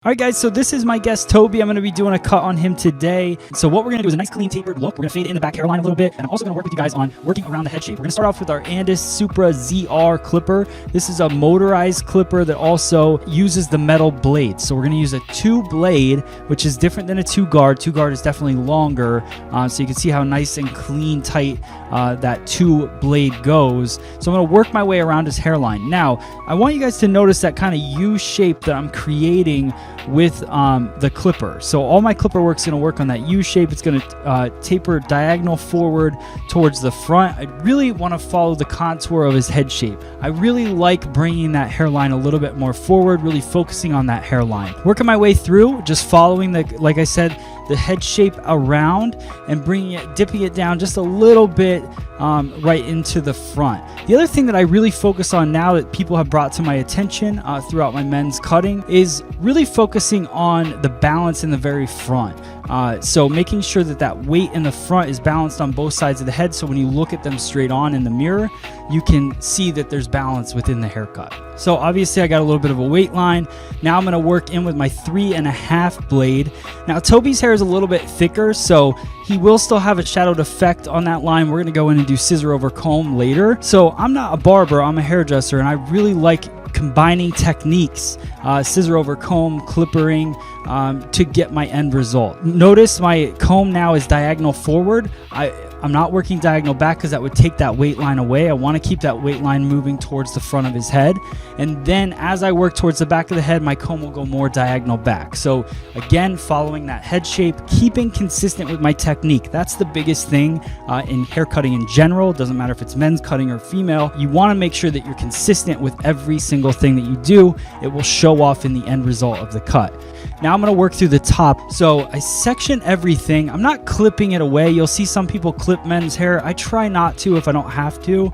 All right, guys, so this is my guest, Toby. I'm going to be doing a cut on him today. So what we're going to do is a nice, clean, tapered look. We're going to fade in the back hairline a little bit, and I'm also going to work with you guys on working around the head shape. We're going to start off with our Andis Supra ZR clipper. This is a motorized clipper that also uses the metal blade. So we're going to use a 2-blade, which is different than a 2-guard. 2-guard is definitely longer, so you can see how nice and clean, tight that 2-blade goes. So I'm going to work my way around his hairline. Now, I want you guys to notice that kind of U shape that I'm creating with the clipper. So all my clipper work is going to work on that U shape. It's going to taper diagonal forward towards the front. I really want to follow the contour of his head shape. I really like bringing that hairline a little bit more forward, really focusing on that hairline. Working my way through, just following the, like I said, the head shape around and bringing it, dipping it down just a little bit right into the front. The other thing that I really focus on now that people have brought to my attention throughout my men's cutting is really focusing on the balance in the very front. So making sure that that weight in the front is balanced on both sides of the head, so when you look at them straight on in the mirror, you can see that there's balance within the haircut. So obviously I got a little bit of a weight line. Now I'm going to work in with my 3.5 blade. Now Toby's hair is a little bit thicker, so he will still have a shadowed effect on that line. We're going to go in and do scissor over comb later. So I'm not a barber, I'm a hairdresser, and I really like combining techniques, scissor over comb, clippering, to get my end result. Notice my comb now is diagonal forward. I'm not working diagonal back because that would take that weight line away. I want to keep that weight line moving towards the front of his head. And then as I work towards the back of the head, my comb will go more diagonal back. So again, following that head shape, keeping consistent with my technique. That's the biggest thing in hair cutting in general. It doesn't matter if it's men's cutting or female. You want to make sure that you're consistent with every single thing that you do. It will show off in the end result of the cut. Now I'm going to work through the top. So I section everything. I'm not clipping it away. You'll see some people clip men's hair. I try not to if I don't have to.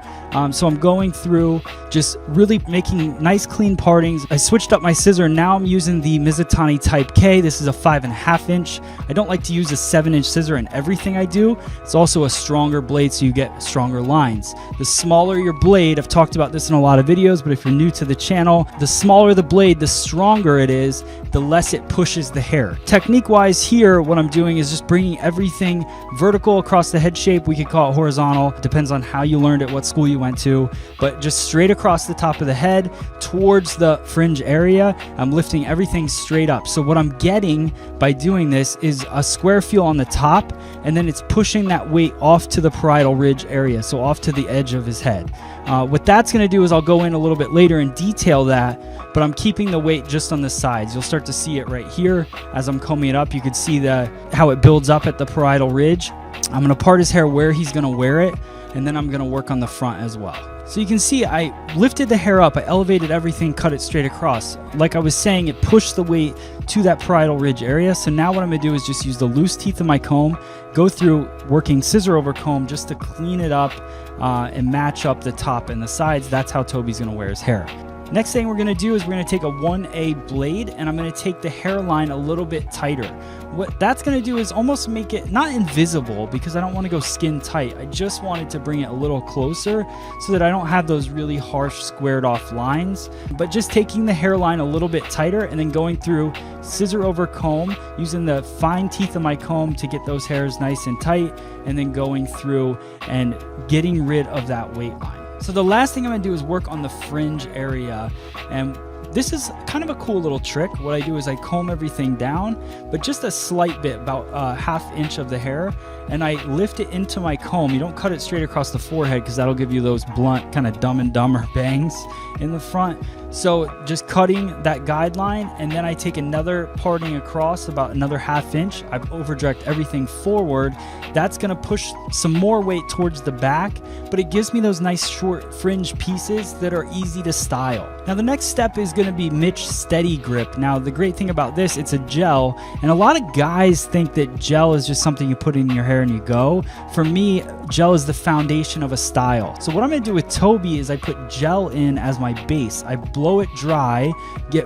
So I'm going through just really making nice clean partings. I switched up my scissor. Now I'm using the Mizutani Type K. This is a 5.5 inch. I don't like to use a 7-inch scissor in everything I do. It's also a stronger blade, so you get stronger lines. The smaller your blade, I've talked about this in a lot of videos, but if you're new to the channel, the smaller the blade, the stronger it is, the less it pushes the hair. Technique wise here, what I'm doing is just bringing everything vertical across the head shape. We could call it horizontal. It depends on how you learned it, what school you went to, but just straight across the top of the head towards the fringe area. I'm lifting everything straight up. So what I'm getting by doing this is a square feel on the top, and then it's pushing that weight off to the parietal ridge area, so off to the edge of his head. What that's going to do is I'll go in a little bit later and detail that, but I'm keeping the weight just on the sides. You'll start to see it right here as I'm combing it up. You can see how it builds up at the parietal ridge. I'm going to part his hair where he's going to wear it, and then I'm going to work on the front as well. So you can see I lifted the hair up, I elevated everything, cut it straight across. Like I was saying, it pushed the weight to that parietal ridge area. So now what I'm going to do is just use the loose teeth of my comb, go through working scissor over comb just to clean it up and match up the top and the sides. That's how Toby's going to wear his hair. Next thing we're going to do is we're going to take a 1A blade, and I'm going to take the hairline a little bit tighter. What that's going to do is almost make it not invisible, because I don't want to go skin tight. I just wanted to bring it a little closer so that I don't have those really harsh squared off lines, but just taking the hairline a little bit tighter and then going through scissor over comb, using the fine teeth of my comb to get those hairs nice and tight, and then going through and getting rid of that weight line. So the last thing I'm going to do is work on the fringe area, and this is kind of a cool little trick. What I do is I comb everything down, but just a slight bit, about a ½ inch of the hair, and I lift it into my comb. You don't cut it straight across the forehead because that'll give you those blunt kind of Dumb and Dumber bangs in the front. So just cutting that guideline, and then I take another parting across about another ½ inch. I've overdirect everything forward. That's going to push some more weight towards the back, but it gives me those nice short fringe pieces that are easy to style. Now the next step is going to be Mitch Steady Grip. Now the great thing about this, it's a gel, and a lot of guys think that gel is just something you put in your hair and you go. For me, gel is the foundation of a style. So what I'm going to do with Toby is I put gel in as my base. I blow it dry,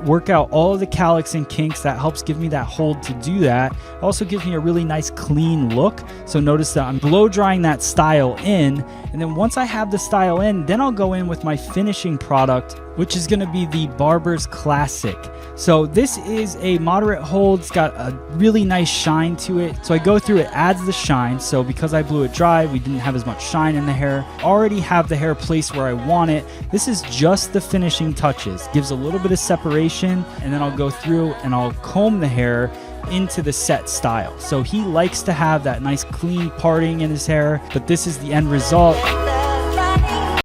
work out all of the cowlicks and kinks. That helps give me that hold to do that. It also gives me a really nice clean look. So notice that I'm blow drying that style in, and then once I have the style in, then I'll go in with my finishing product which is going to be the Barber's Classic. So this is a moderate hold. It's got a really nice shine to it. So I go through, it adds the shine. So because I blew it dry, we didn't have as much shine in the hair. Already have the hair placed where I want it. This is just the finishing touches. Gives a little bit of separation, and then I'll go through and I'll comb the hair into the set style. So he likes to have that nice clean parting in his hair, but this is the end result.